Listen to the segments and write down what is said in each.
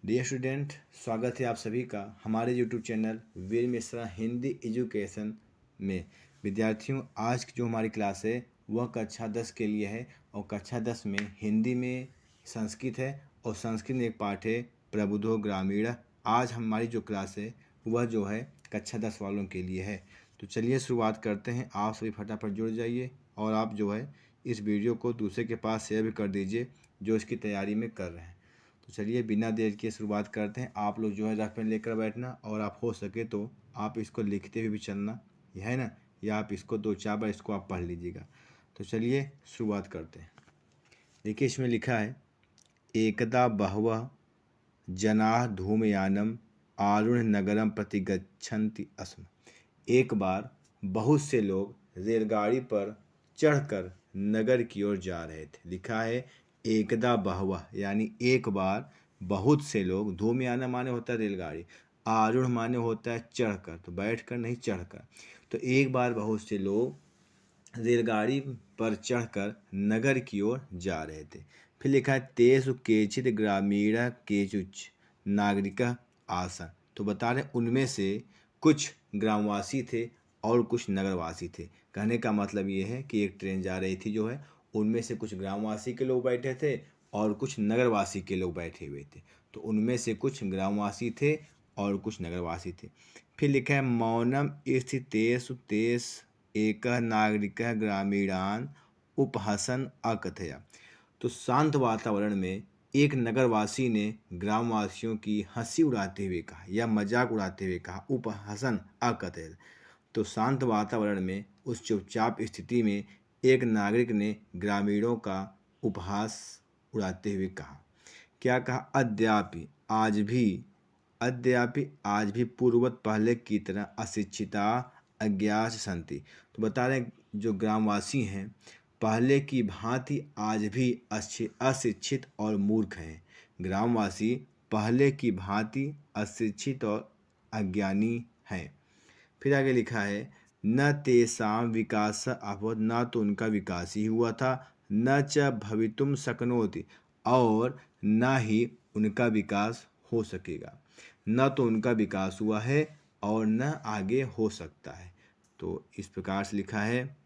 Dear student, स्वागत है आप सभी का हमारे यूट्यूब चैनल वीर मिश्रा हिंदी एजुकेशन में। विद्यार्थियों, आज की जो हमारी क्लास है वह कक्षा 10 के लिए है और कक्षा 10 में हिंदी में संस्कृत है और संस्कृत में एक पाठ है प्रबुद्धो ग्रामीण। आज हमारी जो क्लास है वह जो है कक्षा 10 वालों के लिए है। तो चलिए शुरुआत करते हैं। आप सभी फटाफट जुड़ जाइए और आप जो है इस वीडियो को दूसरे के पास शेयर भी कर दीजिए जो इसकी तैयारी में कर रहे हैं। तो चलिए बिना देर के शुरुआत करते हैं। आप लोग जो है रफ पेन लेकर बैठना और आप हो सके तो आप इसको लिखते हुए भी चलना, यह है ना, या आप इसको 2-4 बार इसको आप पढ़ लीजिएगा। तो चलिए शुरुआत करते हैं। देखिए इसमें लिखा है, एकदा बहवः जनाः धूमयानम आरूढ़ नगरम प्रति गच्छन्ति स्म। एक बार बहुत से लोग रेलगाड़ी पर चढ़कर नगर की ओर जा रहे थे। लिखा है एकदा बहवः, यानी एक बार बहुत से लोग। धूमयाना माने होता है रेलगाड़ी, आरूढ़ माने होता है चढ़कर, तो बैठकर नहीं चढ़कर। तो एक बार बहुत से लोग रेलगाड़ी पर चढ़कर नगर की ओर जा रहे थे। फिर लिखा है तेषु केचित् ग्रामीण केचुच नागरिक आसन। तो बता रहे उनमें से कुछ ग्रामवासी थे और कुछ नगरवासी थे। कहने का मतलब ये है कि एक ट्रेन जा रही थी जो है, उनमें से कुछ ग्रामवासी के लोग बैठे थे और कुछ नगरवासी के लोग बैठे हुए थे। तो उनमें से कुछ ग्रामवासी थे और कुछ नगरवासी थे। फिर लिखा है मौनम स्थितेषु तेष एक नागरिक ग्रामीणान उपहसन अकथया। तो शांत वातावरण में एक नगरवासी ने ग्रामवासियों की हंसी उड़ाते हुए कहा या मजाक उड़ाते हुए कहा, उपहसन अकथया। तो शांत वातावरण में उस चुपचाप स्थिति में एक नागरिक ने ग्रामीणों का उपहास उड़ाते हुए कहा। क्या कहा? अद्यापि आज भी पूर्ववत पहले की तरह अशिक्षिता अज्ञात संति। तो बता रहे जो ग्रामवासी हैं पहले की भांति आज भी अशिक्षित और मूर्ख हैं। ग्रामवासी पहले की भांति अशिक्षित और अज्ञानी हैं। फिर आगे लिखा है न तेषां विकास अभवत्, न तो उनका विकास ही हुआ था, न च भवितुम शक्नोति, और न ही उनका विकास हो सकेगा। न तो उनका विकास हुआ है और न आगे हो सकता है। तो इस प्रकार से लिखा है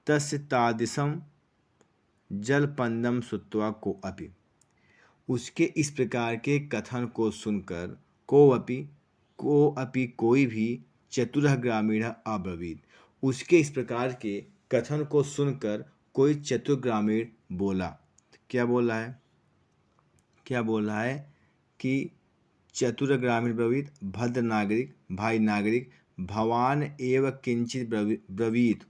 तस्य तादृशं जलपंदम श्रुत्वा को अपि। उसके इस प्रकार के कथन को सुनकर को अपि कोई भी चतुरः ग्रामीण अब्रवीत। उसके इस प्रकार के कथन को सुनकर कोई चतुर ग्रामीण बोला। क्या बोला है? क्या बोला है कि चतुर ग्रामीण ब्रवीत, भद्र नागरिक, भाई नागरिक, भवान एव किंचित ब्रवीत,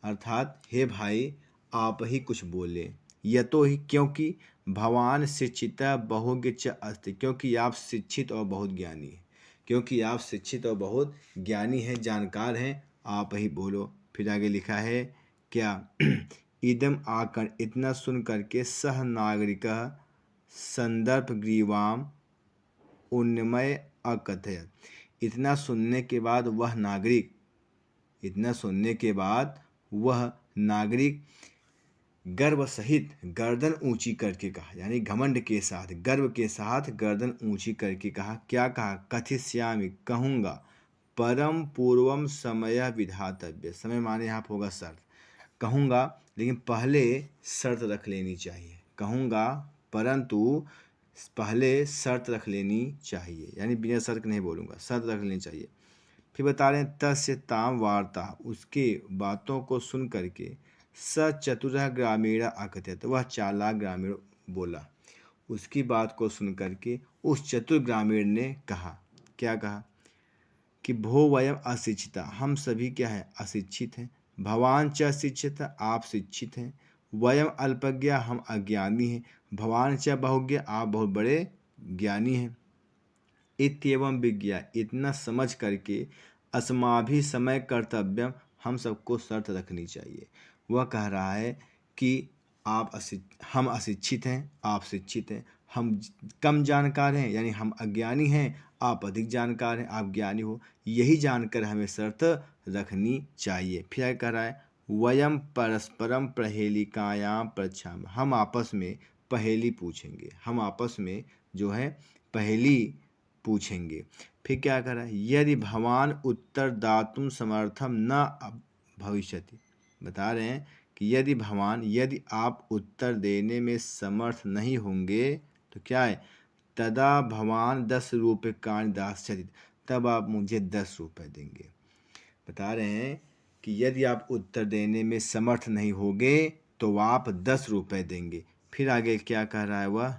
अर्थात हे भाई आप ही कुछ बोले। यतो ही, क्योंकि भवान शिक्षित बहुज्ञ च अस्ति, क्योंकि आप शिक्षित और बहुत ज्ञानी हैं। क्योंकि आप शिक्षित और बहुत ज्ञानी हैं, जानकार हैं, आप ही बोलो। फिर आगे लिखा है क्या इदम आकर, इतना सुन करके सह नागरिक संदर्भ ग्रीवाम उन्मय अकथयत। इतना सुनने के बाद वह नागरिक गर्व सहित गर्दन ऊंची करके कहा, यानी घमंड के साथ, गर्व के साथ गर्दन ऊंची करके कहा। क्या कहा? कथिष्यामि, कहूँगा, परम पूर्वम समय विधातव्य। समय माने यहाँ होगा शर्त। कहूँगा लेकिन पहले शर्त रख लेनी चाहिए। कहूँगा परंतु पहले शर्त रख लेनी चाहिए, यानी बिना शर्त नहीं बोलूँगा, शर्त रख लेनी चाहिए। फिर बता रहे हैं तस्य ताम वार्ता, उसके बातों को सुन करके स चतुरः ग्रामीण अकथयत, वह चालाक ग्रामीण बोला। उसकी बात को सुन करके उस चतुर ग्रामीण ने कहा। क्या कहा? कि भो वयम अशिक्षिता, हम सभी क्या है? अशिक्षित हैं। भवान च शिक्षित, आप शिक्षित हैं। वयम अल्पज्ञ, हम अज्ञानी हैं। भवान च बहुज्ञ, आप बहुत बड़े ज्ञानी हैं। इत्येवं विज्ञा, इतना समझ करके अस्माभि समय कर्तव्यम, हम सबको शर्त रखनी चाहिए। वह कह रहा है कि हम अशिक्षित हैं, आप शिक्षित हैं। हम कम जानकार हैं, यानी हम अज्ञानी हैं, आप अधिक जानकार हैं, आप ज्ञानी हो। यही जानकर हमें शर्त रखनी चाहिए। फिर कह रहा है वयम परस्परम प्रहेलिकायां पृच्छामः, हम आपस में पहेली पूछेंगे, हम आपस में जो है पहेली पूछेंगे। फिर क्या करा, यदि भवान उत्तर दातुं समर्थम न भविष्यति, बता रहे हैं कि यदि आप उत्तर देने में समर्थ नहीं होंगे तो क्या है, तदा भवान 10 रूप्यकाणि दास्यति, तब आप मुझे 10 रुपये देंगे। बता रहे हैं कि यदि आप उत्तर देने में समर्थ नहीं होगे तो आप 10 रुपये देंगे। फिर आगे क्या कह रहा है वह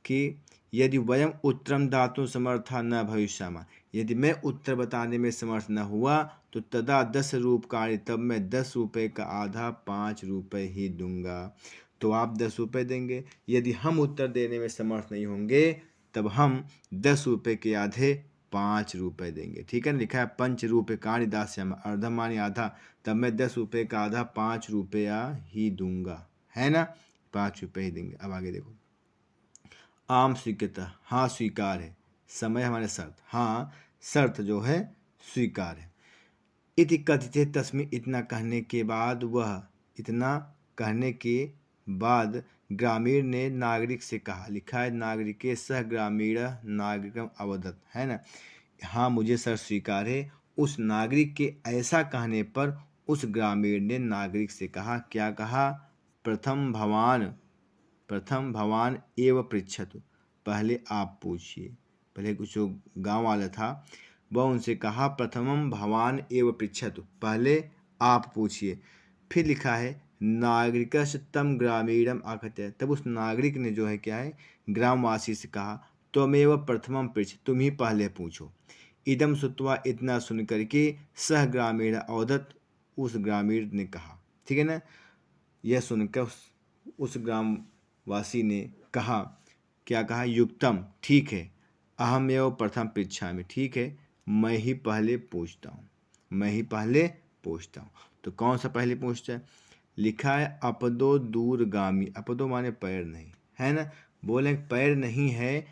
कि यदि वयम उत्तरम दातुं समर्था न भविष्यामः, यदि मैं उत्तर बताने में समर्थ न हुआ तो तदा 10 रूप्यकाणि, तब मैं 10 रुपये का आधा 5 रुपये ही दूंगा। तो आप 10 रुपये देंगे। यदि हम उत्तर देने में समर्थ नहीं होंगे तब हम 10 रुपये के आधे 5 रुपये देंगे। ठीक है ना, लिखा है पंच रूप्यकाणि दास्यामः, अर्धम माने आधा, तब मैं 10 रुपये का आधा 5 रुपया ही दूंगा, है ना, 5 रुपये ही देंगे। अब आगे देखो, आम स्वीकृतः, हाँ स्वीकार है, समय हमारे शर्त, हाँ शर्त जो है स्वीकार है। इति कथिते तस्मिन्, इतना कहने के बाद ग्रामीण ने नागरिक से कहा, लिखा है नागरिके सह ग्रामीण नागरिकम अवदत्, है ना, हाँ मुझे सर स्वीकार है। उस नागरिक के ऐसा कहने पर उस ग्रामीण ने नागरिक से कहा, क्या कहा, प्रथम भवान एव पृच्छतु, पहले आप पूछिए। पहले कुछ जो गांव वाला था वह उनसे कहा प्रथमम भवान एव पृच्छतु, पहले आप पूछिए। फिर लिखा है नागरिकस्य तम ग्रामीणम आकथयत्, तब उस नागरिक ने जो है क्या है ग्रामवासी से कहा त्वमेव प्रथमम पृच्छ, तुम ही पहले पूछो। इदम श्रुत्वा, इतना सुन करके सह ग्रामीण अवदत्, उस ग्रामीण ने कहा, ठीक है ना, यह सुनकर उस ग्रामवासी ने कहा, क्या कहा, युक्तम, ठीक है, अहमेव प्रथम पृच्छामि, ठीक है मैं ही पहले पूछता हूँ। तो कौन सा पहले पूछता है, लिखा है अपदो दूरगामी, अपदो माने पैर नहीं, है ना, बोले पैर नहीं है,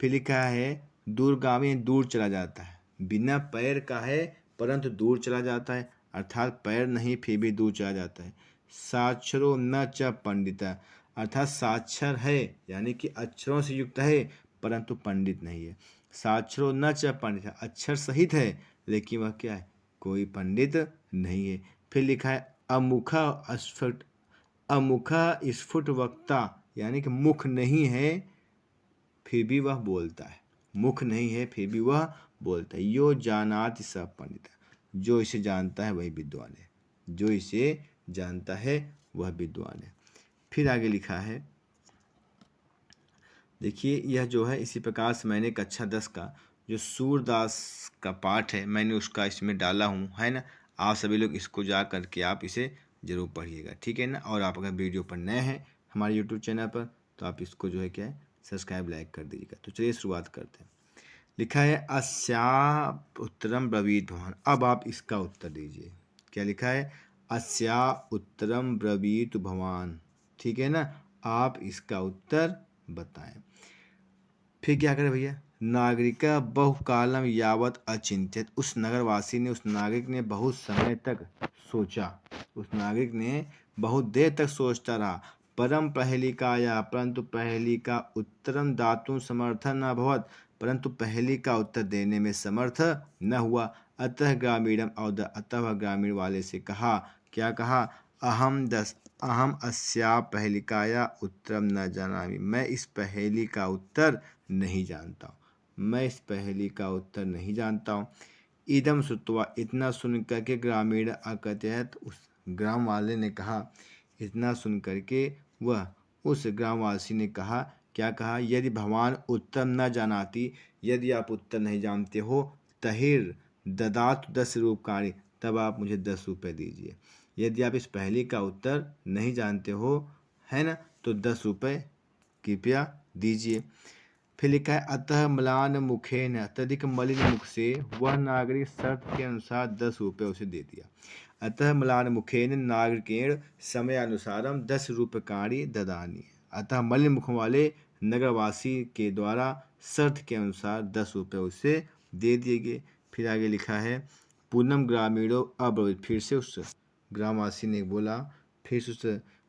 फिर लिखा है दूरगामी, दूर चला जाता है, बिना पैर का है परंतु दूर चला जाता है, अर्थात पैर नहीं फिर भी दूर चला जाता है। साक्षरो न च पंडिता, अर्थात साक्षर है यानी कि अक्षरों से युक्त है परंतु पंडित नहीं है। साक्षरो न च पंडित, अक्षर सहित है लेकिन वह क्या है, कोई पंडित नहीं है। फिर लिखा है अमुखा स्फुट वक्ता, यानी कि मुख नहीं है फिर भी वह बोलता है, मुख नहीं है फिर भी वह बोलता है। यो जानाति स पंडित, जो इसे जानता है वही विद्वान है, जो इसे जानता है वह विद्वान है। फिर आगे लिखा है, देखिए यह जो है इसी प्रकार से मैंने कक्षा 10 का जो सूरदास का पाठ है मैंने उसका इसमें डाला हूँ, है ना, आप सभी लोग इसको जा करके आप इसे ज़रूर पढ़िएगा, ठीक है ना। और आप अगर वीडियो पर नए हैं हमारे यूट्यूब चैनल पर तो आप इसको जो है क्या है सब्सक्राइब लाइक कर दीजिएगा। तो चलिए शुरुआत करते हैं। लिखा है अस्या उत्तरम ब्रवीत भवान, अब आप इसका उत्तर दीजिए। क्या लिखा है, अस्या उत्तरम ब्रवीत भवान, ठीक है ना, आप इसका उत्तर बताएं। फिर क्या करें भैया, नागरिका बहुकालम यावत अचिंत्यत, उस नगरवासी ने, उस नागरिक ने बहुत समय तक सोचा, उस नागरिक ने बहुत देर तक सोचता रहा। परम पहेलिकाया, परंतु पहेली का उत्तरम दातुं समर्थन न भवत, परंतु पहेली का उत्तर देने में समर्थ न हुआ। अतः ग्रामीणम अवद, अतः वह ग्रामीण वाले से कहा, क्या कहा, अहम अस्या पहेलिकाया उत्तरम न जानामि, मैं इस पहेली का उत्तर नहीं जानता हूँ, मैं इस पहेली का उत्तर नहीं जानता हूँ। इदम श्रुत्वा, इतना सुन करके ग्रामीण अकथयत, उस ग्राम वाले ने कहा, इतना सुन करके वह उस ग्रामवासी ने कहा, क्या कहा, यदि भगवान उत्तर न जानाति, यदि आप उत्तर नहीं जानते हो, तहिर ददात 10 रूप्यकाणि, तब आप मुझे 10 रुपये दीजिए। यदि आप इस पहेली का उत्तर नहीं जानते हो, है ना, तो 10 रुपये कृपया दीजिए। फिर लिखा है अतः म्लान मुखेन, अत्यधिक मलिन मुख से वह नागरिक शर्त के अनुसार 10 रुपये उसे दे दिया। अतः म्लान मुखेन नागरिकेण समयानुसारम 10 रूप्यकाणि ददानी, अतः मलिन मुख वाले नगरवासी के द्वारा शर्त के अनुसार 10 रुपये उसे दे दिए गए। फिर आगे लिखा है पूनम ग्रामीणों अब्रवीत, फिर से उस ग्रामवासी ने बोला, फिर उस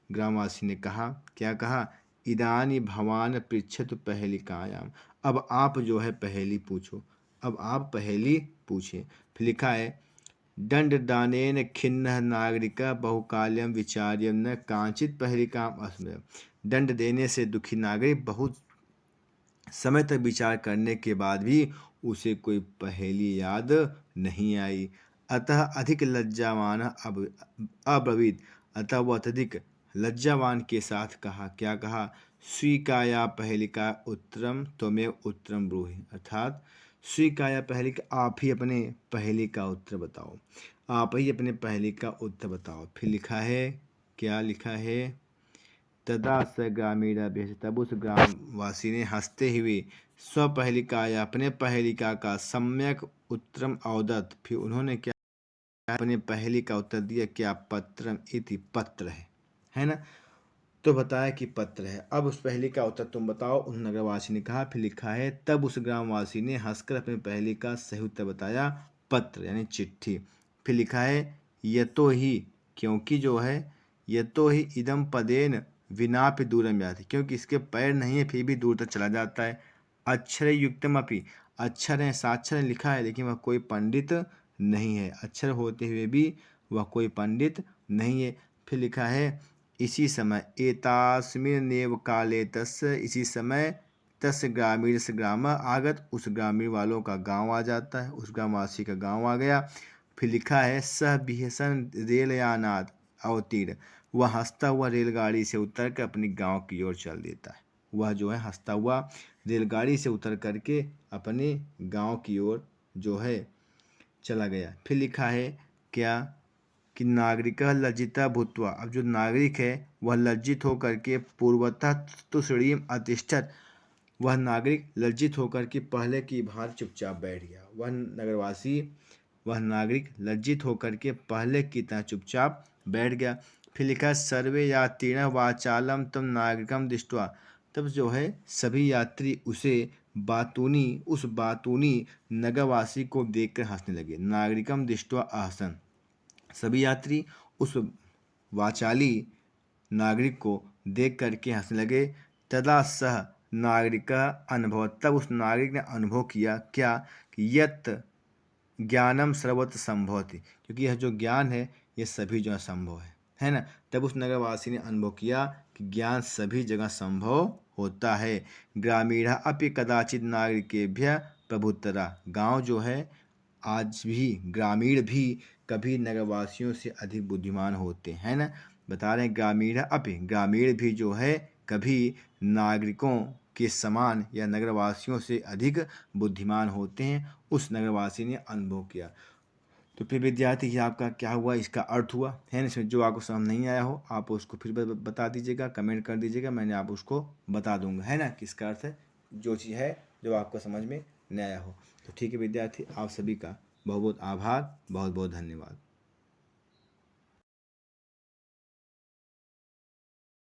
ग्रामवासी ने कहा, क्या कहा, इदानी भवान पृच्छतु पहेलिकायाम। अब आप जो है पहेली पूछो, अब आप पहेली पूछे। फिर लिखा है दंड दानेन खिन्न नागरिक बहुकाल्यम विचार्यम न कांचित पहेलिकाम अस्मृत। दंड देने से दुखी नागरिक बहुत समय तक विचार करने के बाद भी उसे कोई पहेली याद नहीं आई। अतः अधिक लज्जावान अब्रवीत, अतः वह अत्यधिक लज्जावान के साथ कहा, क्या कहा, स्वीकाया पहेलिका उत्तरम त्वमेव उत्तरम ब्रूहि, अर्थात स्वीकाया पहेलिका, आप ही अपने पहेली का उत्तर बताओ, आप ही अपने पहेली का उत्तर बताओ। फिर लिखा है, क्या लिखा है, तदा स ग्रामीण भेष, तब उस ग्रामवासी ने हंसते हुए स्वपहेलिका या अपने पहेलिका का सम्यक उत्तरम अवदत, फिर उन्होंने क्या अपने पहेली का उत्तर दिया, क्या पत्रम इति, पत्र है ना, तो बताया कि पत्र है। अब उस पहेली का उत्तर तुम बताओ, उन नगरवासी ने कहा। फिर लिखा है तब उस ग्रामवासी ने हंसकर अपनी पहेली का सही उत्तर बताया, पत्र यानी चिट्ठी। फिर लिखा है यतो ही, क्योंकि जो है यतो ही इदम पदेन विनापि दूरम याति, क्योंकि इसके पैर नहीं है फिर भी दूर तक चला जाता है। अक्षर युक्तम अपि, अक्षर है, साक्षर लिखा है लेकिन वह कोई पंडित नहीं है, अक्षर होते हुए भी वह कोई पंडित नहीं है। फिर लिखा है इसी समय एतास्मिन्नेव काले तस्य, इसी समय तस्य ग्रामीण से ग्राम आगत, उस ग्रामीण वालों का गांव आ जाता है, उस ग्रामवासी का गांव आ गया। फिर लिखा है सह बिहसन रेलयानाद अवतीर्ण, वह हंसता हुआ रेलगाड़ी से उतर कर अपने गांव की ओर चल देता है। वह जो है हंसता हुआ रेलगाड़ी से उतर करके अपने गांव की ओर जो है चला गया। फिर लिखा है क्या कि नागरिक लज्जिता भूत्वा, अब जो नागरिक है वह लज्जित होकर के पूर्वतः तुषड़ीम अतिष्ठत, वह नागरिक लज्जित होकर के पहले की भार चुपचाप बैठ गया। वह नगरवासी, वह नागरिक लज्जित होकर के पहले की तरह चुपचाप बैठ गया। फिर लिखा सर्वे यात्रिण वाचालम तम नागरिकम दृष्ट्वा, तब जो है सभी यात्री उसे उस बातूनी नगरवासी को देखकर हंसने लगे। नागरिकम दृष्ट्वा आहसन, सभी यात्री उस वाचाली नागरिक को देख करके हंसने लगे। तदा सह नागरिक अनुभव, तब उस नागरिक ने अनुभव किया क्या कि यत ज्ञानम सर्वत्र संभवति, क्योंकि यह जो ज्ञान है ये सभी जगह संभव है ना। तब उस नगरवासी ने अनुभव किया कि ज्ञान सभी जगह संभव होता है। ग्रामीण अपि कदाचित नागरिकेभ्य प्रभुतरा, गांव जो है आज भी, ग्रामीण भी कभी नगरवासियों से अधिक बुद्धिमान होते हैं ना। बता रहे हैं ग्रामीण अपि, ग्रामीण भी जो है कभी नागरिकों के समान या नगरवासियों से अधिक बुद्धिमान होते हैं, उस नगरवासी ने अनुभव किया। तो फिर विद्यार्थी ये आपका क्या हुआ, इसका अर्थ हुआ है ना। इसमें जो आपको समझ नहीं आया हो आप उसको फिर बता दीजिएगा, कमेंट कर दीजिएगा, मैंने आप उसको बता दूंगा, है ना, किसका अर्थ है, जो चीज़ है जो आपको समझ में नहीं आया हो। तो ठीक है विद्यार्थी, आप सभी का बहुत बहुत आभार, बहुत बहुत धन्यवाद।